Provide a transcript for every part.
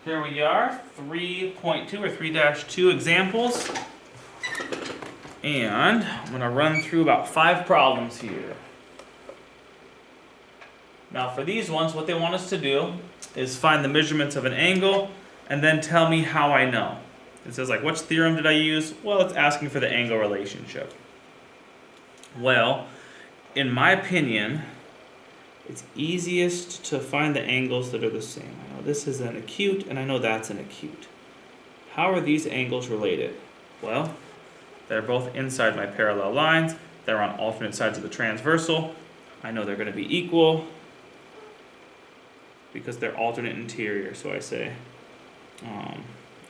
Here we are, 3.2 or 3-2 examples. And I'm going to run through about 5 problems here. Now for these ones, what they want us to do is find the measurements of an angle and then tell me how I know. It says like, which theorem did I use? Well, it's asking for the angle relationship. Well, in my opinion, it's easiest to find the angles that are the same. I know this is an acute and I know that's an acute. How are these angles related? Well, they're both inside my parallel lines. They're on alternate sides of the transversal. I know they're going to be equal because they're alternate interior. So I say,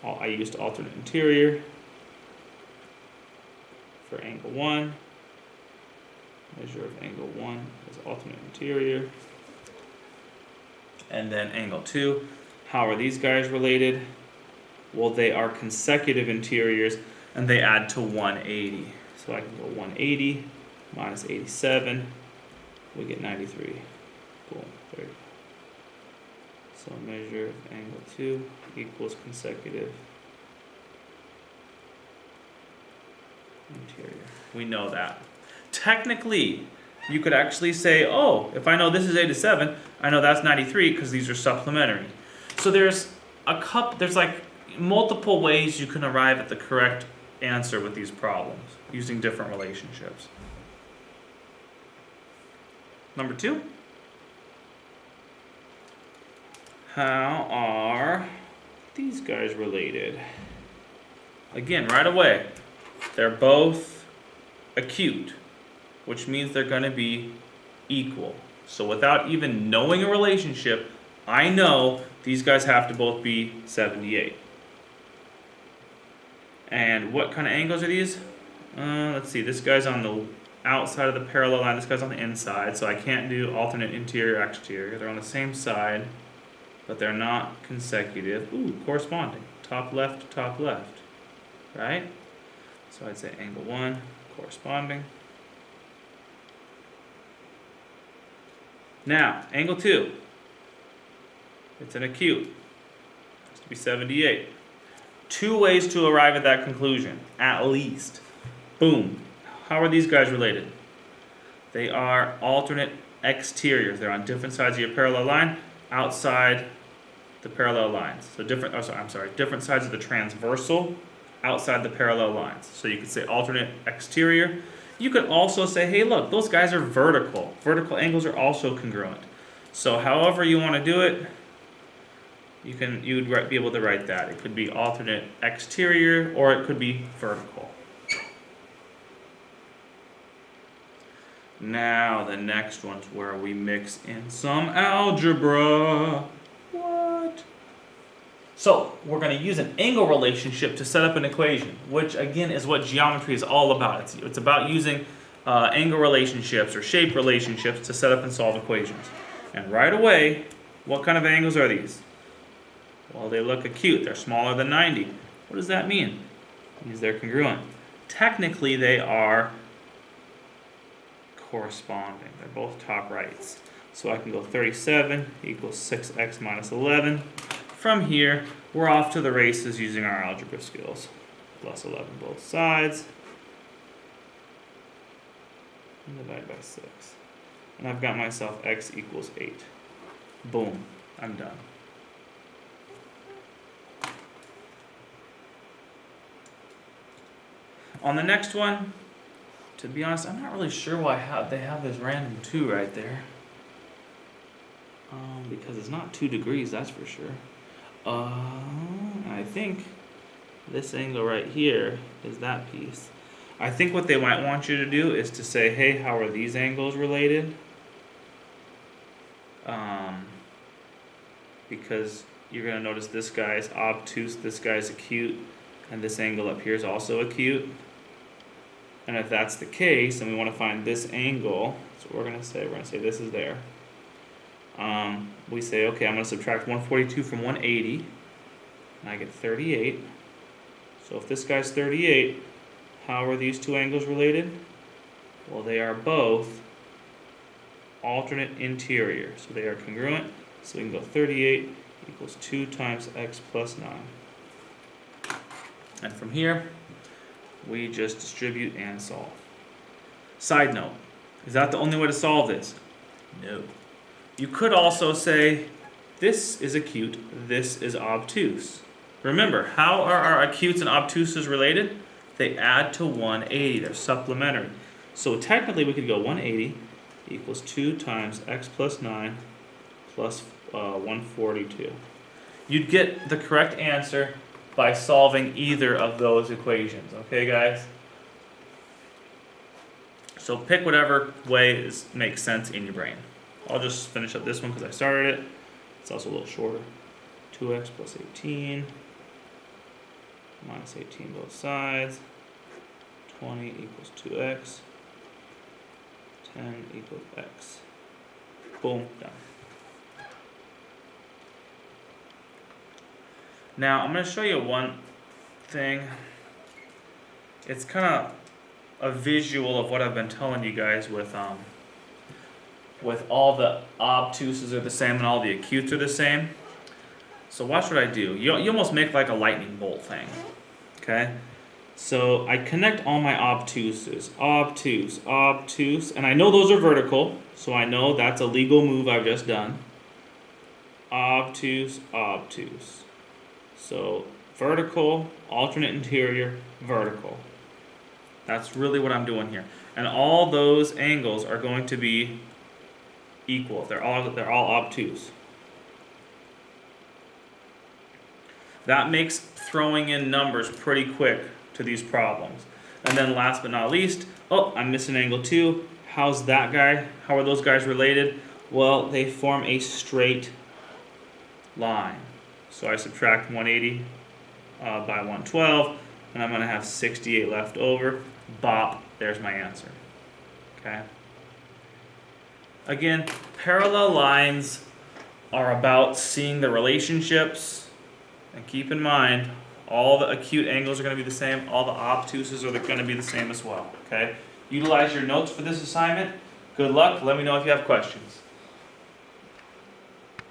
I used alternate interior for angle 1. Measure of angle 1 is alternate interior. And then angle 2. How are these guys related? Well, they are consecutive interiors and they add to 180. So I can go 180 minus 87. We get 93. Boom. There you go. So measure of angle 2 equals consecutive interior. We know that. Technically, you could actually say, oh, if I know this is 87, I know that's 93 because these are supplementary. So there's like multiple ways you can arrive at the correct answer with these problems using different relationships. Number 2. How are these guys related? Again, right away, they're both acute, which means they're going to be equal. So without even knowing a relationship, I know these guys have to both be 78. And what kind of angles are these? Let's see, this guy's on the outside of the parallel line, this guy's on the inside, so I can't do alternate interior, exterior. They're on the same side, but they're not consecutive. Ooh, corresponding. Top left, right? So I'd say angle 1, corresponding. Now, angle 2. It's an acute. It has to be 78. 2 ways to arrive at that conclusion, at least. Boom. How are these guys related? They are alternate exteriors. They're on different sides of your parallel line, outside the parallel lines. So different sides of the transversal, outside the parallel lines. So you could say alternate exterior. You could also say, hey, look, those guys are vertical. Vertical angles are also congruent. So however you want to do it, you would be able to write that. It could be alternate exterior or it could be vertical. Now the next one's where we mix in some algebra. What? So we're going to use an angle relationship to set up an equation, which again is what geometry is all about. It's about using angle relationships or shape relationships to set up and solve equations. And right away, what kind of angles are these? Well, they look acute. They're smaller than 90. What does that mean? It means they're congruent. Technically, they are corresponding. They're both top rights. So I can go 37 equals 6x minus 11. From here, we're off to the races using our algebra skills. Plus 11 both sides. And divide by 6. And I've got myself x equals 8. Boom. I'm done. On the next one, to be honest, I'm not really sure why they have this random 2 right there. Because it's not 2 degrees, that's for sure. I think this angle right here is that piece. I think what they might want you to do is to say, hey, how are these angles related? Because you're going to notice this guy's obtuse, this guy's acute, and this angle up here is also acute. And if that's the case, and we want to find this angle, that's what we're going to say. We're going to say this is there. We say, okay, I'm going to subtract 142 from 180, and I get 38. So if this guy's 38, how are these 2 angles related? Well, they are both alternate interior, so they are congruent. So we can go 38 equals 2 times x plus 9. And from here, we just distribute and solve. Side note, is that the only way to solve this? No. You could also say, this is acute, this is obtuse. Remember, how are our acutes and obtuses related? They add to 180, they're supplementary. So technically we could go 180 equals 2 times x plus 9 plus 142. You'd get the correct answer by solving either of those equations, okay guys? So pick whatever way makes sense in your brain. I'll just finish up this one because I started it. It's also a little shorter. 2x plus 18 minus 18 both sides. 20 equals 2x. 10 equals x. Boom, done. Now I'm going to show you one thing. It's kind of a visual of what I've been telling you guys with all the obtuses are the same and all the acutes are the same. So watch what I do. You almost make like a lightning bolt thing. Okay? So I connect all my obtuses. Obtuse, obtuse. And I know those are vertical, so I know that's a legal move I've just done. Obtuse, obtuse. So vertical, alternate interior, vertical. That's really what I'm doing here. And all those angles are going to be equal. They're all obtuse. That makes throwing in numbers pretty quick to these problems. And then last but not least, oh, I'm missing angle 2. How's that guy? How are those guys related? Well, they form a straight line. So I subtract 180 by 112, and I'm going to have 68 left over. Bop, there's my answer. Okay. Again, parallel lines are about seeing the relationships, and keep in mind, all the acute angles are going to be the same, all the obtuses are going to be the same as well. Okay. Utilize your notes for this assignment. Good luck. Let me know if you have questions.